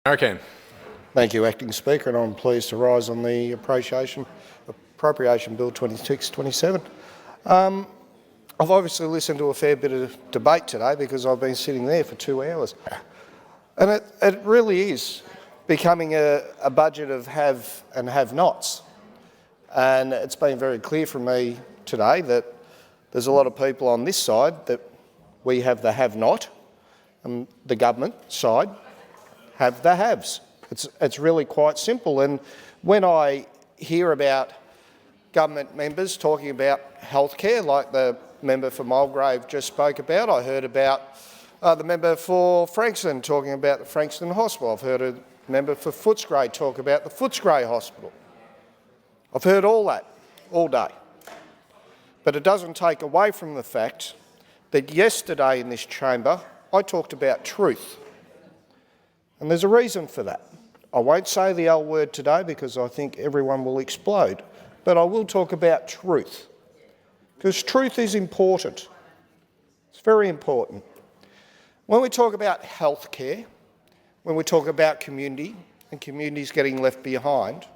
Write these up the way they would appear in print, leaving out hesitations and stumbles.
Okay. Thank you, Acting Speaker, and I'm pleased to rise on the Appropriation Bill 2627. I've obviously listened to a fair bit of debate today because I've been sitting there for 2 hours. And it really is becoming a budget of have and have-nots. And it's been very clear from me today that there's a lot of people on this side that we have the have-not, and the government side have the haves. It's really quite simple. And when I hear about government members talking about healthcare, like the member for Mulgrave just spoke about, I heard about the member for Frankston talking about the Frankston Hospital. I've heard a member for Footscray talk about the Footscray Hospital. I've heard all that all day. But it doesn't take away from the fact that yesterday in this chamber I talked about truth. And there's a reason for that. I won't say the L word today because I think everyone will explode, but I will talk about truth, because truth is important. It's very important. When we talk about healthcare, when we talk about community and communities getting left behind,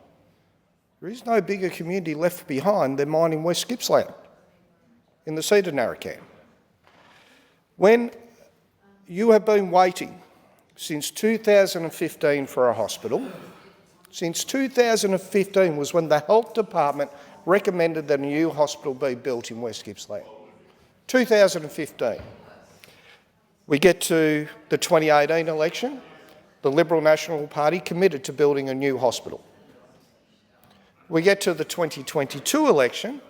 there is no bigger community left behind than mine in West Gippsland, in the seat of Narracam. When you have been waiting since 2015 for a hospital, since 2015 was when the Health Department recommended that a new hospital be built in West Gippsland. 2015. We get to the 2018 election, the Liberal National Party committed to building a new hospital. We get to the 2022 election,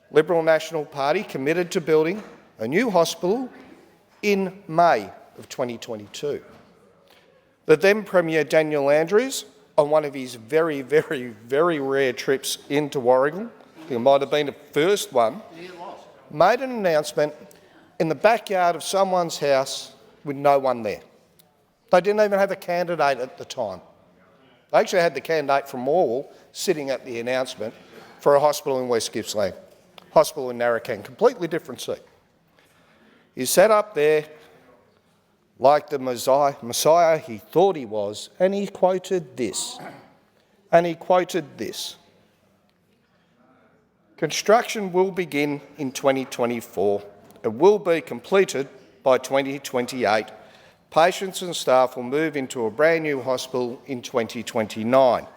Liberal National Party committed to building a new hospital in May of 2022. The then Premier Daniel Andrews, on one of his very, very, very rare trips into Warragul, I think it might have been the first one, made an announcement in the backyard of someone's house with no one there. They didn't even have a candidate at the time. They actually had the candidate from Morwell sitting at the announcement for a hospital in West Gippsland, hospital in Narracam, completely different seat. He sat up there like the Messiah he thought he was, and he quoted this. Construction will begin in 2024. It will be completed by 2028. Patients and staff will move into a brand new hospital in 2029.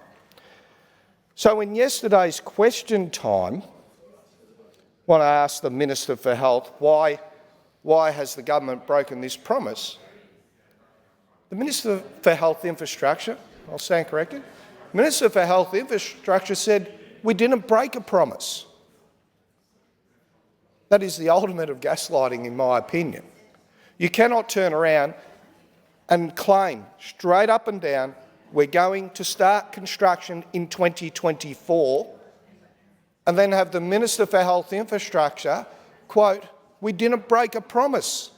So in yesterday's question time, when I asked the Minister for Health why has the government broken this promise, the Minister for Health Infrastructure, I'll stand corrected, Minister for Health Infrastructure said, we didn't break a promise. That is the ultimate of gaslighting, in my opinion. You cannot turn around and claim straight up and down we're going to start construction in 2024 and then have the Minister for Health Infrastructure quote, we didn't break a promise.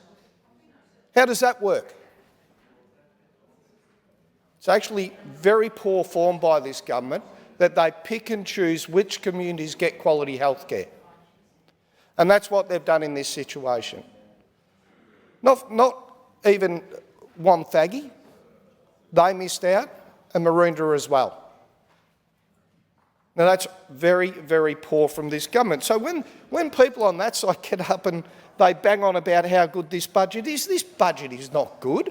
How does that work? It's actually very poor form by this government that they pick and choose which communities get quality health care. And that's what they've done in this situation. Not even Wonthaggi, they missed out, and Maroondah as well. Now that's very, very poor from this government. So when people on that side get up and they bang on about how good this budget is not good.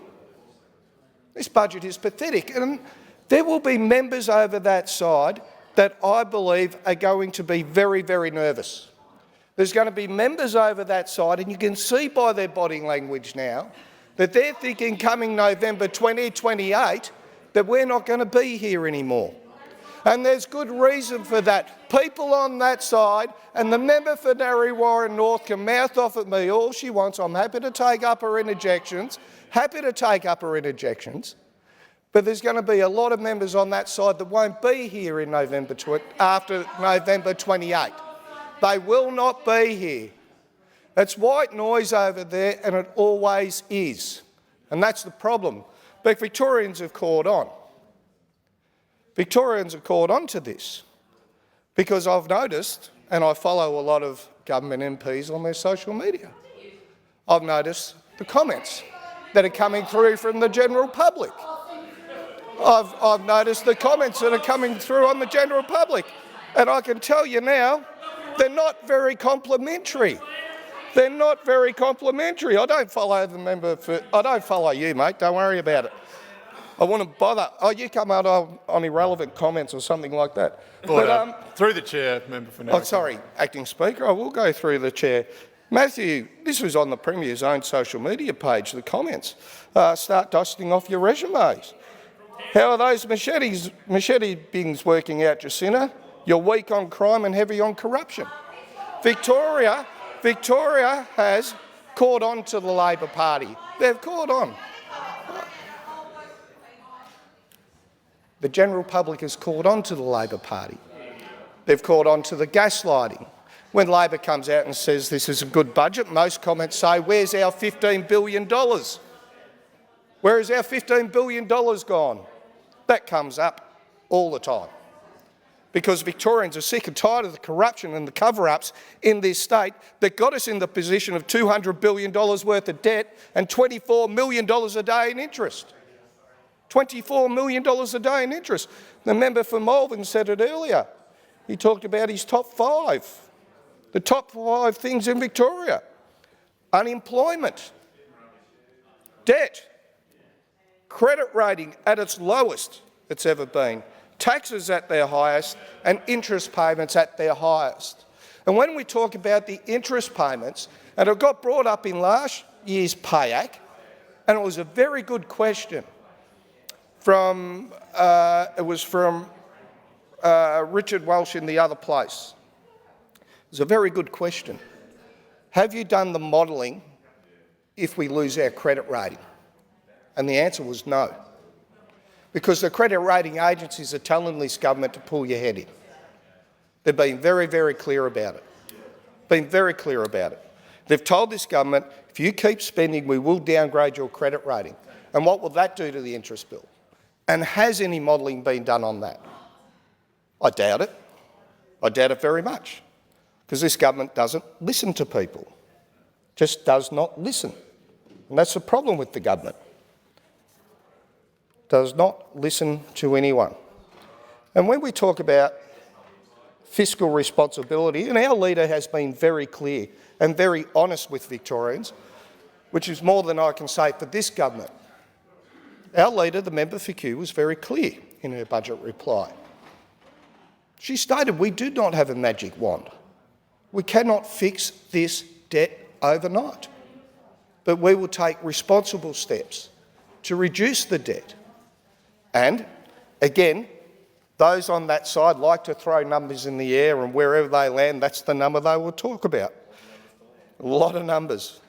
This budget is pathetic, and there will be members over that side that I believe are going to be very, very nervous. There's going to be members over that side, and you can see by their body language now that they're thinking coming November 2028 that we're not going to be here anymore. And there's good reason for that. People on that side, and the member for Narre North can mouth off at me all she wants. I'm happy to take up her interjections. But there's going to be a lot of members on that side that won't be here in after November 28. They will not be here. It's white noise over there, and it always is. And that's the problem. But Victorians have caught on. Victorians have caught on to this because I've noticed, and I follow a lot of government MPs on their social media, I've noticed the comments that are coming through from the general public. I've noticed the comments that are coming through on the general public, and I can tell you now, they're not very complimentary. They're not very complimentary. I don't follow the member for. I don't follow you, mate. Don't worry about it. I wouldn't bother. Oh, you come out on irrelevant comments or something like that. But, through the chair, member for now. Oh, sorry, Acting Speaker. I will go through the chair. Matthew, this was on the Premier's own social media page, the comments. Start dusting off your resumes. How are those machete bins working out, Jacinta? You're weak on crime and heavy on corruption. Victoria has caught on to the Labor Party. They've caught on. The general public has caught on to the Labor Party. They've caught on to the gaslighting. When Labor comes out and says this is a good budget, most comments say, where's our $15 billion? Where is our $15 billion gone? That comes up all the time. Because Victorians are sick and tired of the corruption and the cover-ups in this state that got us in the position of $200 billion worth of debt and $24 million a day in interest. $24 million a day in interest. The member for Malvern said it earlier. He talked about his top 5. The top 5 things in Victoria. Unemployment, debt, credit rating at its lowest it's ever been, taxes at their highest and interest payments at their highest. And when we talk about the interest payments, and it got brought up in last year's PAYAC, and it was a very good question from Richard Welsh in the other place. It was a very good question. Have you done the modelling if we lose our credit rating? And the answer was no. Because the credit rating agencies are telling this government to pull your head in. They've been very, very clear about it. Been very clear about it. They've told this government, if you keep spending, we will downgrade your credit rating. And what will that do to the interest bill? And has any modelling been done on that? I doubt it. I doubt it very much. Because this government doesn't listen to people. Just does not listen. And that's the problem with the government. Does not listen to anyone. And when we talk about fiscal responsibility, and our leader has been very clear and very honest with Victorians, which is more than I can say for this government. Our leader, the member for Kew, was very clear in her budget reply. She stated we do not have a magic wand. We cannot fix this debt overnight, but we will take responsible steps to reduce the debt. And, again, those on that side like to throw numbers in the air, and wherever they land, that's the number they will talk about. A lot of numbers.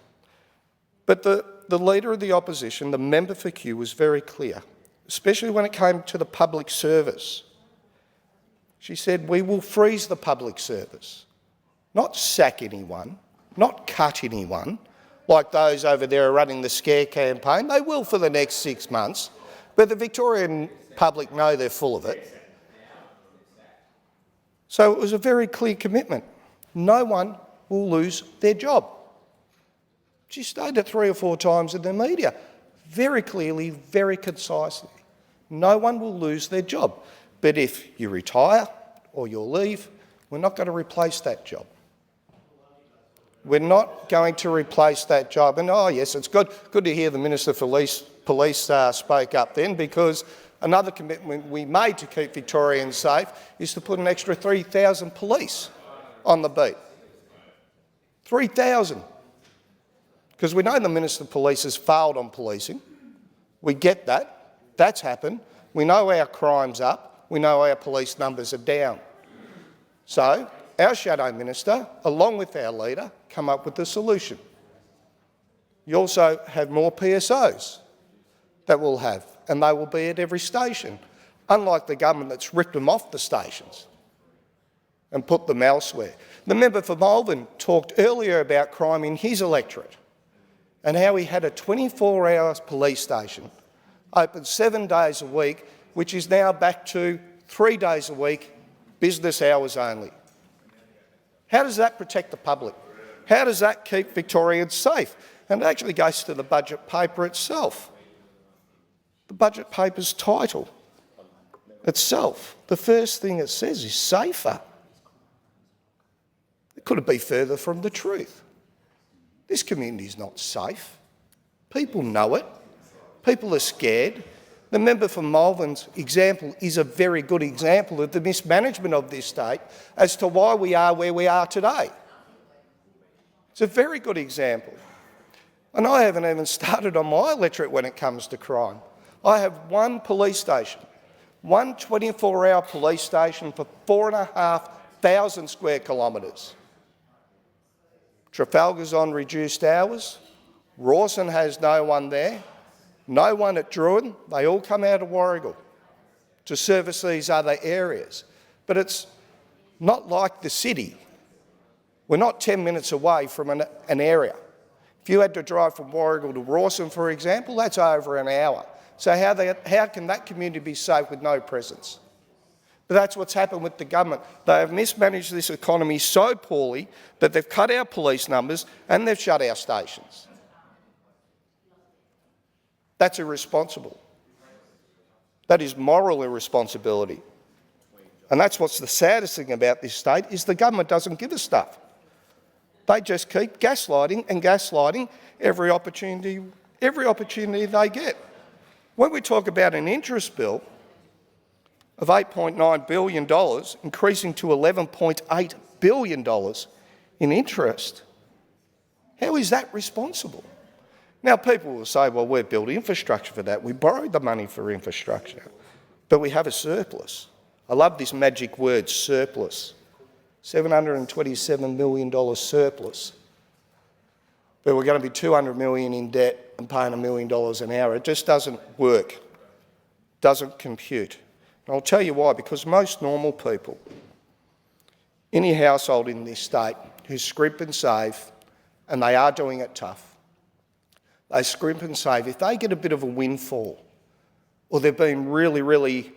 But the Leader of the Opposition, the member for Kew, was very clear, especially when it came to the public service. She said, we will freeze the public service, not sack anyone, not cut anyone, like those over there are running the scare campaign. They will for the next 6 months, but the Victorian public know they're full of it. So it was a very clear commitment. No one will lose their job. She stated it 3 or 4 times in the media, very clearly, very concisely. No one will lose their job. But if you retire or you leave, we're not going to replace that job. We're not going to replace that job. And, oh yes, it's good to hear the Minister for Police spoke up then, because another commitment we made to keep Victorians safe is to put an extra 3,000 police on the beat. 3,000. Because we know the Minister of Police has failed on policing. We get that. That's happened. We know our crime's up. We know our police numbers are down. So our Shadow Minister, along with our leader, come up with the solution. You also have more PSOs that we'll have, and they will be at every station, unlike the government that's ripped them off the stations and put them elsewhere. The member for Malvern talked earlier about crime in his electorate and how he had a 24-hour police station open 7 days a week, which is now back to 3 days a week, business hours only. How does that protect the public? How does that keep Victorians safe? And it actually goes to the budget paper itself. The budget paper's title, itself, the first thing it says is safer. It couldn't be further from the truth. This community is not safe. People know it. People are scared. The member for Malvern's example is a very good example of the mismanagement of this state as to why we are where we are today. It's a very good example. And I haven't even started on my electorate when it comes to crime. I have one police station, one 24-hour police station for 4,500 square kilometres. Trafalgar's on reduced hours. Rawson has no one there. No one at Druin. They all come out of Warragul to service these other areas. But it's not like the city. We're not 10 minutes away from an area. If you had to drive from Warragul to Rawson, for example, that's over an hour. So how can that community be safe with no presence? But that's what's happened with the government. They have mismanaged this economy so poorly that they've cut our police numbers and they've shut our stations. That's irresponsible. That is moral irresponsibility. And that's what's the saddest thing about this state is the government doesn't give a stuff. They just keep gaslighting and gaslighting every opportunity they get. When we talk about an interest bill of $8.9 billion increasing to $11.8 billion in interest, how is that responsible? Now, people will say, well, we've built infrastructure for that. We borrowed the money for infrastructure, but we have a surplus. I love this magic word, surplus. $727 million surplus. But we're going to be $200 million in debt and paying $1 million an hour. It just doesn't work, doesn't compute. And I'll tell you why, because most normal people, any household in this state who scrimp and save, and they are doing it tough, they scrimp and save. If they get a bit of a windfall, or they've been really, really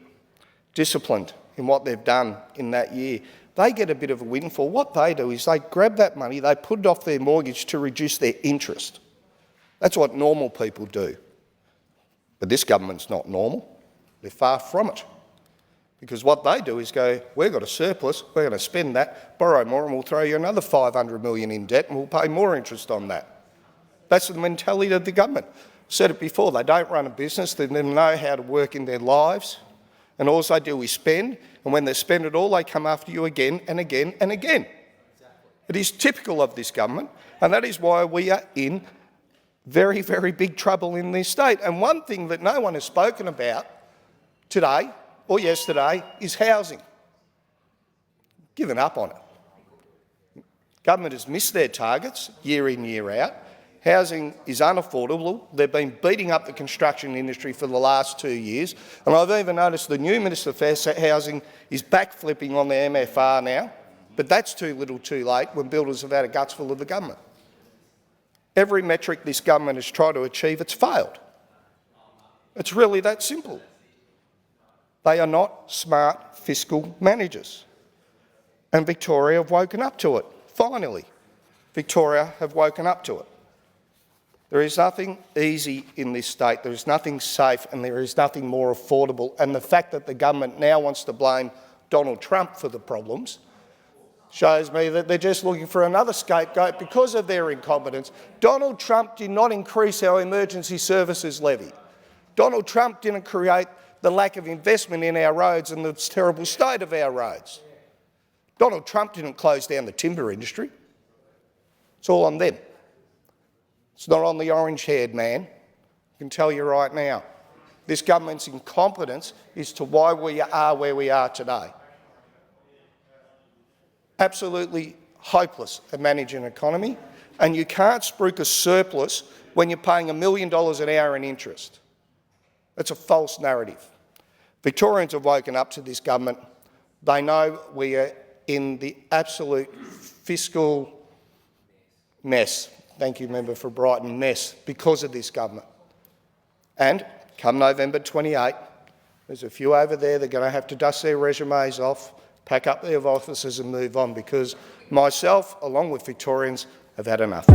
disciplined in what they've done in that year, they get a bit of a windfall. What they do is they grab that money, they put it off their mortgage to reduce their interest. That's what normal people do. But this government's not normal. They're far from it. Because what they do is go, we've got a surplus, we're going to spend that, borrow more, and we'll throw you another $500 million in debt and we'll pay more interest on that. That's the mentality of the government. I said it before, they don't run a business, they don't know how to work in their lives, and all they do is spend, and when they spend it all, they come after you again and again and again. It is typical of this government, and that is why we are in very, very big trouble in this state. And one thing that no one has spoken about today or yesterday is housing. Given up on it. Government has missed their targets year in, year out. Housing is unaffordable. They've been beating up the construction industry for the last 2 years. And I've even noticed the new Minister for Housing is backflipping on the MFR now. But that's too little too late when builders have had a gutsful of the government. Every metric this government has tried to achieve, it's failed. It's really that simple. They are not smart fiscal managers. And Victoria have woken up to it. Finally, Victoria have woken up to it. There is nothing easy in this state, there is nothing safe, and there is nothing more affordable. And the fact that the government now wants to blame Donald Trump for the problems shows me that they're just looking for another scapegoat because of their incompetence. Donald Trump did not increase our emergency services levy. Donald Trump didn't create the lack of investment in our roads and the terrible state of our roads. Donald Trump didn't close down the timber industry. It's all on them. It's not on the orange-haired man. I can tell you right now. This government's incompetence is to why we are where we are today. Absolutely hopeless at managing an economy, and you can't spruik a surplus when you're paying $1 million an hour in interest. That's a false narrative. Victorians have woken up to this government. They know we are in the absolute fiscal mess. Thank you, Member for Brighton, mess because of this government. And come November 28, there's a few over there that are going to have to dust their resumes off, pack up their offices and move on, because myself, along with Victorians, have had enough.